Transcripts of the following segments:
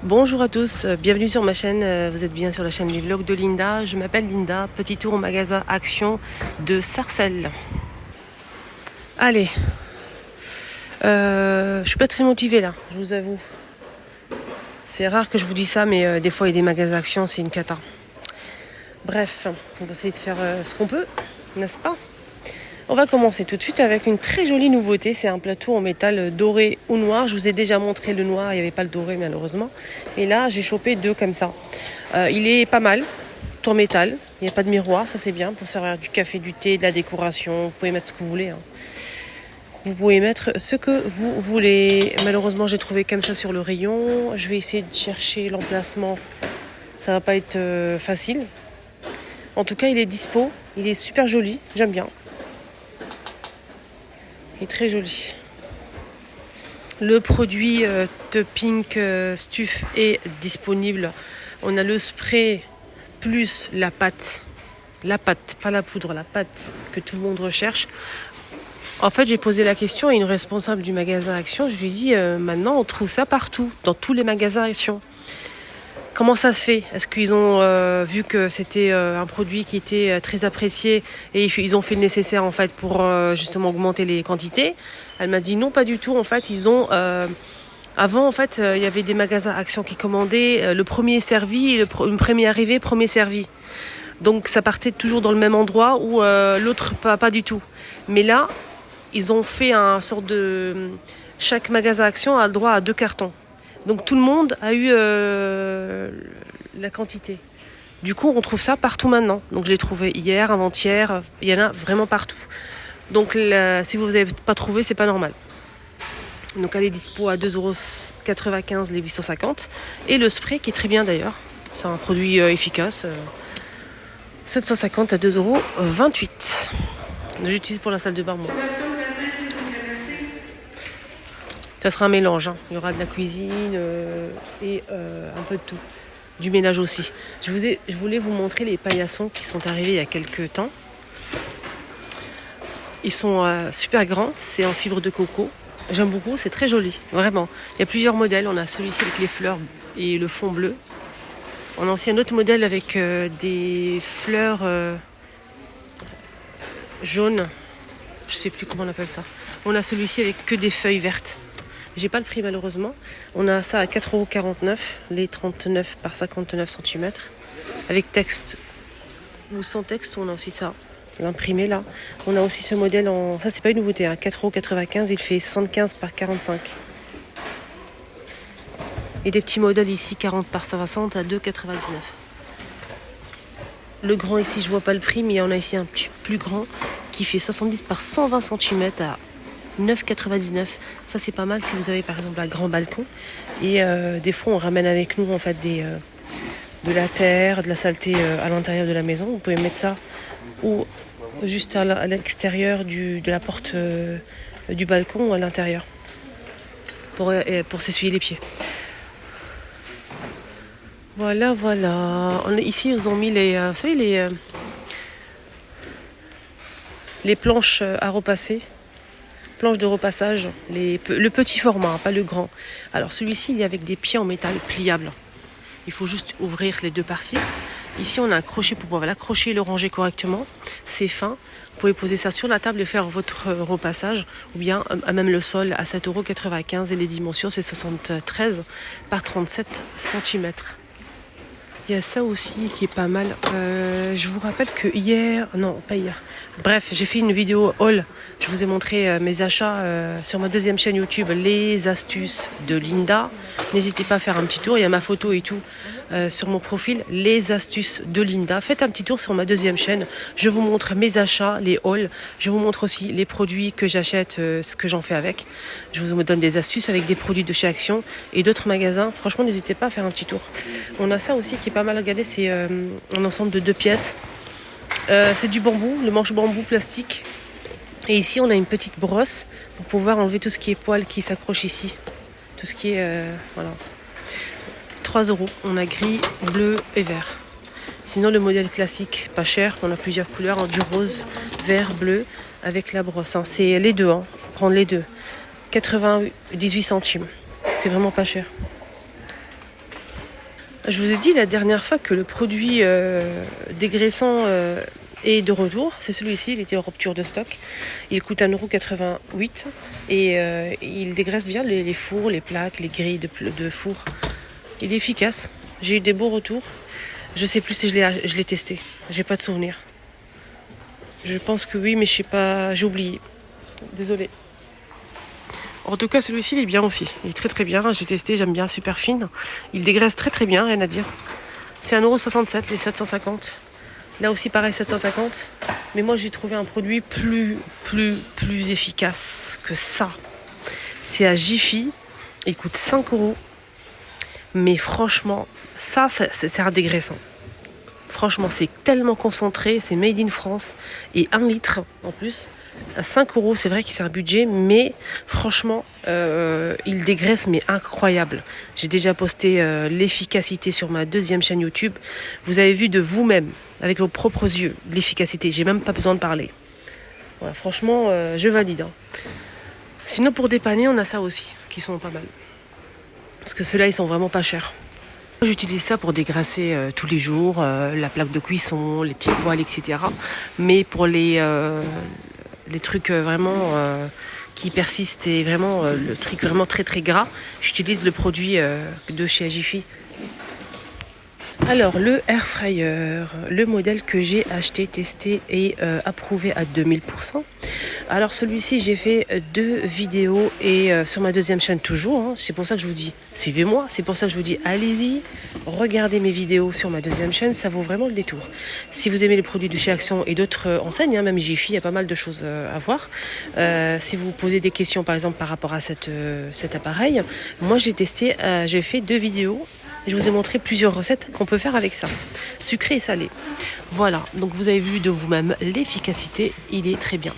Bonjour à tous, bienvenue sur ma chaîne, vous êtes bien sur la chaîne du vlog de Linda. Je m'appelle Linda, petit tour au magasin Action de Sarcelles. Allez, je suis pas très motivée là, je vous avoue. C'est rare que je vous dise ça, mais des fois il y a des magasins Action, c'est une cata. Bref, on va essayer de faire ce qu'on peut, n'est-ce pas? On va commencer tout de suite avec une très jolie nouveauté. C'est un plateau en métal doré ou noir. Je vous ai déjà montré le noir, il n'y avait pas le doré malheureusement. Et là, j'ai chopé deux comme ça. Il est pas mal, tout en métal. Il n'y a pas de miroir, ça c'est bien pour servir du café, du thé, de la décoration. Vous pouvez mettre ce que vous voulez. Vous pouvez mettre ce que vous voulez. Malheureusement, j'ai trouvé comme ça sur le rayon. Je vais essayer de chercher l'emplacement. Ça va pas être facile. En tout cas, il est dispo. Il est super joli, j'aime bien. Il est très joli. Le produit de Pink Stuff est disponible. On a le spray plus la pâte. La pâte, pas la poudre, la pâte que tout le monde recherche. En fait, j'ai posé la question à une responsable du magasin Action. Je lui ai dit, maintenant, on trouve ça partout, dans tous les magasins Action. Comment ça se fait? Est-ce qu'ils ont vu que c'était un produit qui était très apprécié et ils ont fait le nécessaire en fait pour justement augmenter les quantités? Elle m'a dit non, pas du tout. En fait, ils ont avant en fait il y avait des magasins Action qui commandaient le premier servi, le premier arrivé, premier servi. Donc ça partait toujours dans le même endroit ou l'autre pas du tout. Mais là, ils ont fait un sorte de chaque magasin Action a le droit à 2 cartons. Donc tout le monde a eu la quantité. Du coup, on trouve ça partout maintenant. Donc je l'ai trouvé hier, avant-hier. Il y en a vraiment partout. Donc si vous n'avez pas trouvé, c'est pas normal. Donc elle est dispo à 2,95 € les 850. Et le spray qui est très bien d'ailleurs. C'est un produit efficace. 750 à 2,28 €. J'utilise pour la salle de bain moi. Ça sera un mélange, hein. Il y aura de la cuisine et un peu de tout. Du ménage aussi. Je voulais vous montrer les paillassons qui sont arrivés il y a quelques temps. Ils sont super grands, c'est en fibre de coco. J'aime beaucoup, c'est très joli, vraiment. Il y a plusieurs modèles, on a celui-ci avec les fleurs et le fond bleu. On a aussi un autre modèle avec des fleurs jaunes. Je sais plus comment on appelle ça. On a celui-ci avec que des feuilles vertes. J'ai pas le prix malheureusement. On a ça à 4,49 €, les 39 par 59 cm. Avec texte ou sans texte, on a aussi ça. L'imprimé là. On a aussi ce modèle en. Ça c'est pas une nouveauté, hein. 4,95 €, il fait 75 par 45. Et des petits modèles ici, 40 par 60 à 2,99 €. Le grand ici, je vois pas le prix, mais on a ici un petit plus grand qui fait 70 par 120 cm à 9,99 €. Ça c'est pas mal si vous avez par exemple un grand balcon. Et des fois on ramène avec nous en fait de la terre, de la saleté à l'intérieur de la maison. Vous pouvez mettre ça ou juste à l'extérieur de la porte du balcon ou à l'intérieur pour s'essuyer les pieds. Voilà. Ici ils ont mis vous savez les planches à repasser. Planche de repassage, le petit format, pas le grand. Alors celui-ci, il est avec des pieds en métal pliables. Il faut juste ouvrir les deux parties. Ici, on a un crochet pour pouvoir l'accrocher et le ranger correctement. C'est fin. Vous pouvez poser ça sur la table et faire votre repassage. Ou bien à même le sol à 7,95 € et les dimensions, c'est 73 par 37 cm. Il y a ça aussi qui est pas mal. Je vous rappelle que pas hier. Bref, j'ai fait une vidéo haul. Je vous ai montré mes achats sur ma deuxième chaîne YouTube, les astuces de Linda. N'hésitez pas à faire un petit tour. Il y a ma photo et tout sur mon profil, les astuces de Linda. Faites un petit tour sur ma deuxième chaîne. Je vous montre mes achats, les hauls. Je vous montre aussi les produits que j'achète, ce que j'en fais avec. Je vous donne des astuces avec des produits de chez Action et d'autres magasins. Franchement, n'hésitez pas à faire un petit tour. On a ça aussi qui est pas mal à regarder. C'est un ensemble de 2 pièces. C'est du bambou, le manche bambou plastique. Et ici, on a une petite brosse pour pouvoir enlever tout ce qui est poils qui s'accroche ici. Tout ce qui est... voilà. 3 €. On a gris, bleu et vert. Sinon, le modèle classique, pas cher. On a plusieurs couleurs, du rose, vert, bleu, avec la brosse. Hein. C'est les deux, hein. Prendre les deux. 98 centimes. C'est vraiment pas cher. Je vous ai dit la dernière fois que le produit dégraissant est de retour. C'est celui-ci, il était en rupture de stock. Il coûte 1,88 € et il dégraisse bien les fours, les plaques, les grilles de four. Il est efficace. J'ai eu des beaux retours. Je sais plus si je l'ai testé. J'ai pas de souvenir. Je pense que oui, mais je sais pas, j'ai oublié. Désolée. En tout cas, celui-ci, il est bien aussi. Il est très très bien. J'ai testé, j'aime bien, super fine. Il dégraisse très très bien, rien à dire. C'est 1,67 € les 750. Là aussi, pareil, 750. Mais moi, j'ai trouvé un produit plus efficace que ça. C'est à Jiffy. Il coûte 5 €. Mais franchement, ça c'est un dégraissant. Franchement, c'est tellement concentré. C'est made in France. Et 1 litre en plus. À 5 €, c'est vrai que c'est un budget, mais franchement, il dégraisse, mais incroyable. J'ai déjà posté l'efficacité sur ma deuxième chaîne YouTube. Vous avez vu de vous-même, avec vos propres yeux, l'efficacité. J'ai même pas besoin de parler. Voilà, franchement, je valide. Hein. Sinon, pour dépanner, on a ça aussi, qui sont pas mal. Parce que ceux-là, ils sont vraiment pas chers. J'utilise ça pour dégrasser tous les jours, la plaque de cuisson, les petites poêles, etc. Mais pour les trucs vraiment qui persistent et vraiment le truc vraiment très très gras, j'utilise le produit de chez Jiffy. Alors le air fryer, le modèle que j'ai acheté, testé et approuvé à 2000%. Alors celui-ci, j'ai fait 2 vidéos et sur ma deuxième chaîne toujours. Hein, c'est pour ça que je vous dis, suivez-moi. C'est pour ça que je vous dis, allez-y, regardez mes vidéos sur ma deuxième chaîne. Ça vaut vraiment le détour. Si vous aimez les produits de chez Action et d'autres enseignes, hein, même Jiffy, il y a pas mal de choses à voir. Si vous posez des questions, par exemple, par rapport à cet appareil, moi j'ai testé, j'ai fait 2 vidéos. Je vous ai montré plusieurs recettes qu'on peut faire avec ça, sucré et salé. Voilà, donc vous avez vu de vous-même l'efficacité, il est très bien.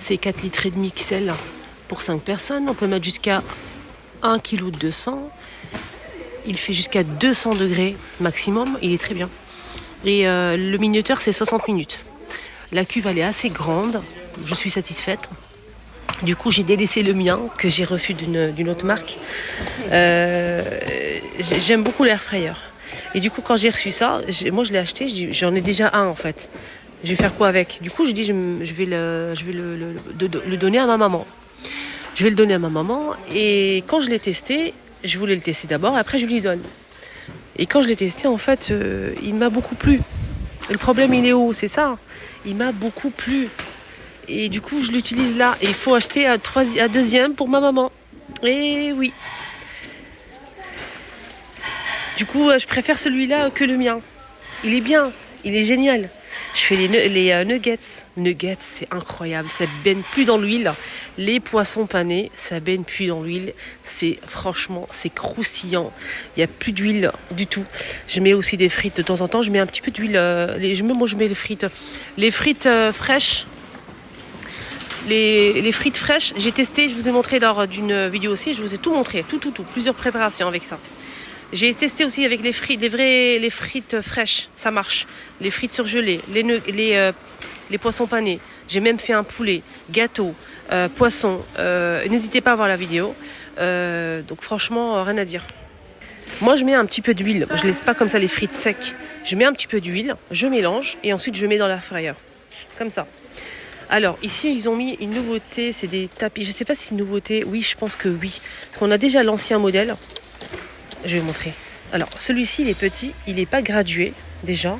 C'est 4,5 litres XL pour 5 personnes, on peut mettre jusqu'à 1,2 kg. Il fait jusqu'à 200 degrés maximum, il est très bien. Et le minuteur, c'est 60 minutes. La cuve, elle est assez grande, je suis satisfaite. Du coup, j'ai délaissé le mien, que j'ai reçu d'une autre marque. J'aime beaucoup l'air fryer. Et du coup, quand j'ai reçu ça, moi je l'ai acheté, j'en ai déjà un en fait. Je vais faire quoi avec? Du coup, je dis, je vais le donner à ma maman. Je vais le donner à ma maman. Et quand je l'ai testé, je voulais le tester d'abord, après je lui donne. Et quand je l'ai testé, en fait, il m'a beaucoup plu. Et le problème, il est où? C'est ça. Il m'a beaucoup plu. Et du coup, je l'utilise là. Et il faut acheter un deuxième pour ma maman. Et oui. Du coup, je préfère celui-là que le mien. Il est bien. Il est génial. Je fais les nuggets. Nuggets, c'est incroyable. Ça baigne plus dans l'huile. Les poissons panés, ça baigne plus dans l'huile. Franchement, c'est croustillant. Il n'y a plus d'huile du tout. Je mets aussi des frites de temps en temps. Je mets un petit peu d'huile. Moi, je mets les frites. Les frites fraîches. Les frites fraîches, j'ai testé, je vous ai montré lors d'une vidéo aussi, je vous ai tout montré, tout, plusieurs préparations avec ça. J'ai testé aussi avec les frites fraîches, ça marche. Les frites surgelées, les poissons panés. J'ai même fait un poulet, gâteau, poisson. N'hésitez pas à voir la vidéo. Donc franchement, rien à dire. Moi, je mets un petit peu d'huile. Je laisse pas comme ça les frites secs. Je mets un petit peu d'huile, je mélange et ensuite je mets dans l'air fryer. Comme ça. Alors, ici, ils ont mis une nouveauté, c'est des tapis. Je ne sais pas si c'est une nouveauté. Oui, je pense que oui. Parce qu'on a déjà l'ancien modèle. Je vais vous montrer. Alors, celui-ci, il est petit. Il n'est pas gradué, déjà.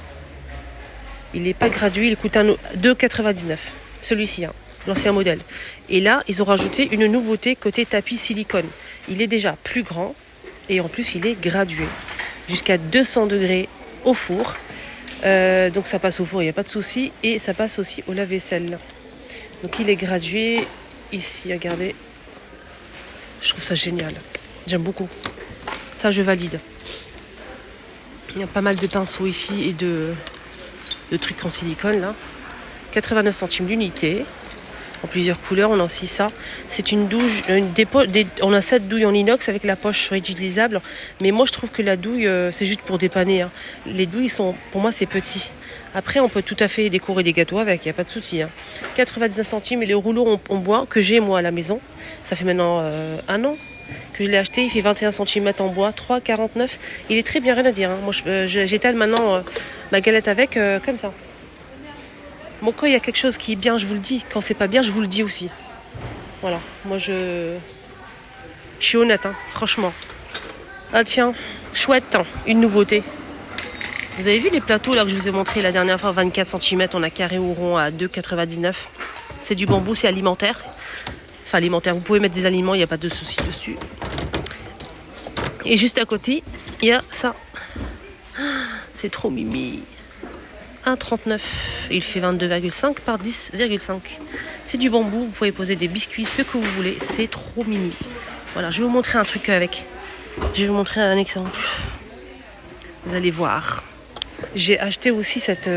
Il n'est pas gradué. Il coûte 2,99 €. Celui-ci, hein, l'ancien modèle. Et là, ils ont rajouté une nouveauté côté tapis silicone. Il est déjà plus grand. Et en plus, il est gradué. Jusqu'à 200 degrés au four. Donc ça passe au four, il n'y a pas de souci. Et ça passe aussi au lave-vaisselle. Donc il est gradué. Ici, regardez. Je trouve ça génial. J'aime beaucoup. Ça, je valide. Il y a pas mal de pinceaux ici et de trucs en silicone là. 89 centimes l'unité. En plusieurs couleurs, on a aussi ça. C'est une douche, on a 7 douilles en inox avec la poche réutilisable. Mais moi, je trouve que la douille, c'est juste pour dépanner. Hein. Les douilles, pour moi, c'est petit. Après, on peut tout à fait décorer des gâteaux avec, il n'y a pas de souci. Hein. 99 centimes et les rouleaux en bois que j'ai, moi, à la maison. Ça fait maintenant 1 an que je l'ai acheté. Il fait 21 cm en bois, 3,49. Il est très bien, rien à dire. Hein. Moi, j'étale maintenant ma galette avec, comme ça. Bon, quand il y a quelque chose qui est bien, je vous le dis. Quand c'est pas bien, je vous le dis aussi. Voilà, moi je suis honnête, hein, franchement. Ah tiens, chouette, hein, une nouveauté. Vous avez vu les plateaux là que je vous ai montré la dernière fois, 24 cm, on a carré ou rond à 2,99. C'est du bambou, c'est alimentaire. Enfin alimentaire, vous pouvez mettre des aliments, il n'y a pas de souci dessus. Et juste à côté, il y a ça. C'est trop mimi. 1,39. Il fait 22,5 par 10,5. C'est du bambou, vous pouvez poser des biscuits, ce que vous voulez. C'est trop mimi. Voilà, je vais vous montrer un truc avec. Je vais vous montrer un exemple. Vous allez voir. J'ai acheté aussi cette...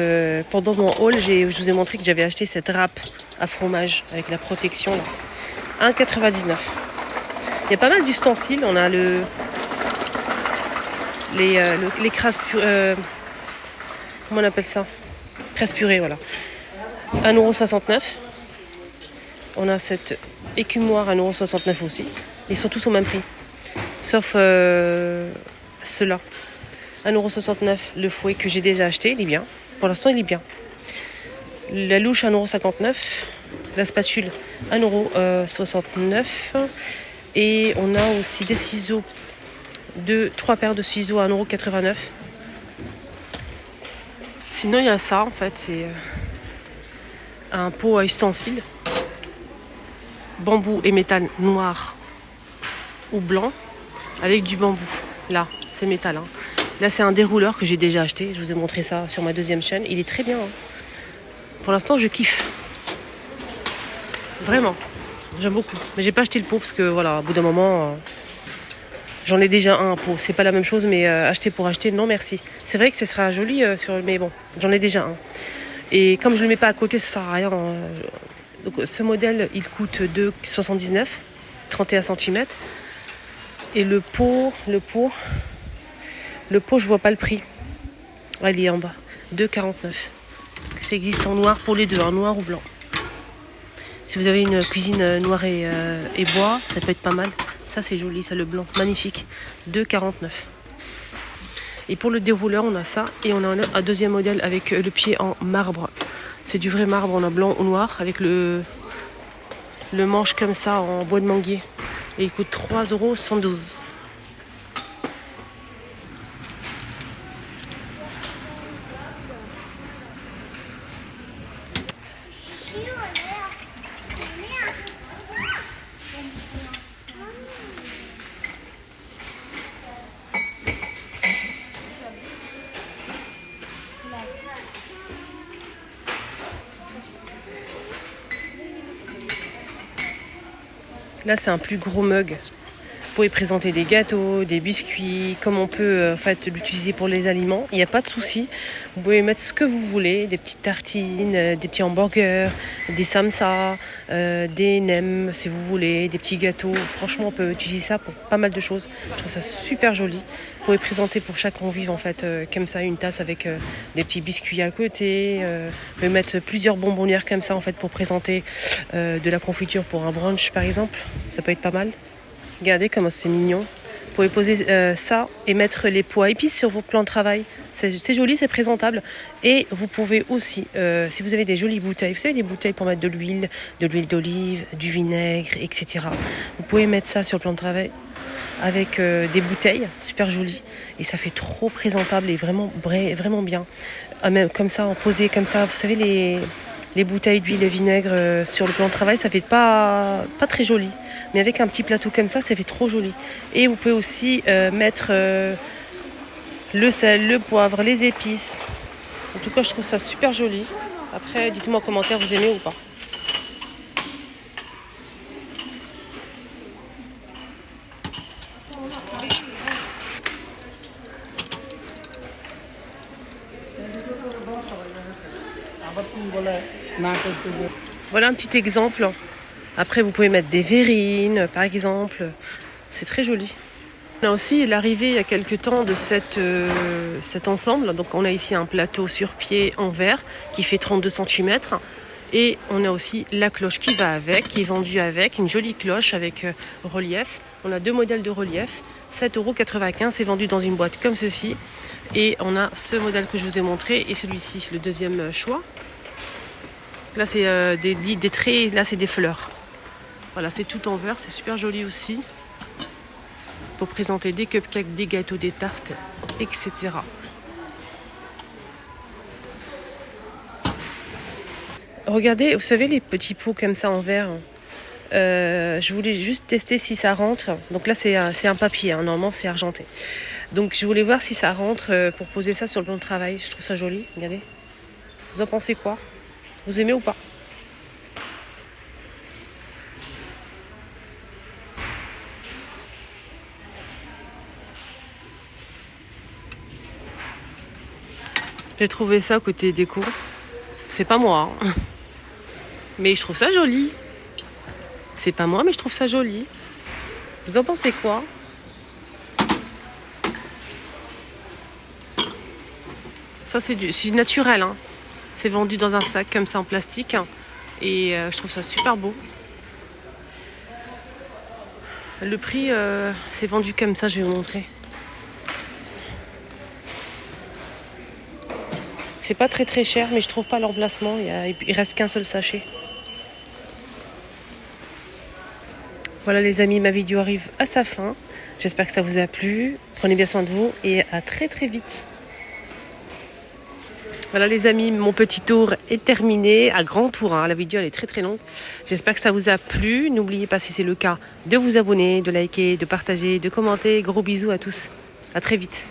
pendant mon haul, je vous ai montré que j'avais acheté cette râpe à fromage avec la protection là. 1,99. Il y a pas mal d'ustensiles. On a les crasses purées. Comment on appelle ça? Cresse purée, voilà. 1,69 €. On a cette écumoire 1,69 € aussi. Ils sont tous au même prix. Sauf ceux-là. 1,69 €. Le fouet que j'ai déjà acheté, il est bien. Pour l'instant, il est bien. La louche 1,59 €. La spatule 1,69 €. Et on a aussi des ciseaux. 3 paires de ciseaux à 1,89 €. Sinon, il y a ça, en fait. C'est un pot à ustensiles. Bambou et métal noir ou blanc. Avec du bambou. Là, c'est métal. Hein. Là, c'est un dérouleur que j'ai déjà acheté. Je vous ai montré ça sur ma deuxième chaîne. Il est très bien. Hein. Pour l'instant, je kiffe. Vraiment. J'aime beaucoup. Mais j'ai pas acheté le pot parce que, voilà, au bout d'un moment, j'en ai déjà un pot. C'est pas la même chose, mais acheter pour acheter, non merci. C'est vrai que ce sera joli, mais bon, j'en ai déjà un. Et comme je le mets pas à côté, ça sert à rien. Donc, ce modèle, il coûte 2,79 €, 31 cm. Et le pot, je vois pas le prix. Ah, il est en bas. 2,49 €. Ça existe en noir pour les deux, en noir ou blanc. Si vous avez une cuisine noire et bois, ça peut être pas mal. Ça, c'est joli, ça, le blanc. Magnifique. 2,49 €. Et pour le dérouleur, on a ça. Et on a un deuxième modèle avec le pied en marbre. C'est du vrai marbre, on a blanc ou noir. Avec le manche comme ça en bois de manguier. Et il coûte 3,112 €. Là, c'est un plus gros mug. Vous pouvez présenter des gâteaux, des biscuits, comme on peut en fait l'utiliser pour les aliments. Il n'y a pas de souci. Vous pouvez mettre ce que vous voulez, des petites tartines, des petits hamburgers, des samsas, des nems si vous voulez, des petits gâteaux. Franchement, on peut utiliser ça pour pas mal de choses. Je trouve ça super joli. Vous pouvez présenter pour chaque convive en fait comme ça une tasse avec des petits biscuits à côté. Vous pouvez mettre plusieurs bonbonnières comme ça en fait pour présenter de la confiture pour un brunch par exemple. Ça peut être pas mal. Regardez comment c'est mignon. Vous pouvez poser ça et mettre les pois épices sur vos plans de travail. C'est joli, c'est présentable. Et vous pouvez aussi, si vous avez des jolies bouteilles, vous savez des bouteilles pour mettre de l'huile d'olive, du vinaigre, etc. Vous pouvez mettre ça sur le plan de travail avec des bouteilles super jolies. Et ça fait trop présentable et vraiment bien. Même comme ça, en posé comme ça, vous savez les bouteilles d'huile et vinaigre sur le plan de travail, ça fait pas très joli. Mais avec un petit plateau comme ça fait trop joli. Et vous pouvez aussi mettre le sel, le poivre, les épices. En tout cas, je trouve ça super joli. Après, dites-moi en commentaire, vous aimez ou pas. Voilà un petit exemple. Après, vous pouvez mettre des verrines, par exemple. C'est très joli. On a aussi l'arrivée il y a quelques temps de cet ensemble. Donc, on a ici un plateau sur pied en verre qui fait 32 cm. Et on a aussi la cloche qui va avec, qui est vendue avec, une jolie cloche avec relief. On a 2 modèles de relief, 7,95 €, c'est vendu dans une boîte comme ceci. Et on a ce modèle que je vous ai montré et celui-ci, le deuxième choix. Là c'est des traits, là c'est des fleurs. Voilà, c'est tout en vert, c'est super joli aussi. Pour présenter des cupcakes, des gâteaux, des tartes, etc. Regardez, vous savez les petits pots comme ça en verre. Je voulais juste tester si ça rentre. Donc là c'est un papier, hein. Normalement c'est argenté. Donc je voulais voir si ça rentre pour poser ça sur le plan de travail. Je trouve ça joli, regardez. Vous en pensez quoi? Vous aimez ou pas? J'ai trouvé ça côté déco. C'est pas moi, hein. Mais je trouve ça joli. C'est pas moi, mais je trouve ça joli. Vous en pensez quoi? Ça, c'est du naturel, hein. C'est vendu dans un sac comme ça en plastique. Et je trouve ça super beau. Le prix, c'est vendu comme ça, je vais vous montrer. C'est pas très très cher, mais je trouve pas l'emplacement. Il reste qu'un seul sachet. Voilà les amis, ma vidéo arrive à sa fin. J'espère que ça vous a plu. Prenez bien soin de vous et à très très vite. Voilà les amis, mon petit tour est terminé, à grand tour, hein. La vidéo elle est très très longue. J'espère que ça vous a plu. N'oubliez pas, si c'est le cas, de vous abonner, de liker, de partager, de commenter. Gros bisous à tous. À très vite.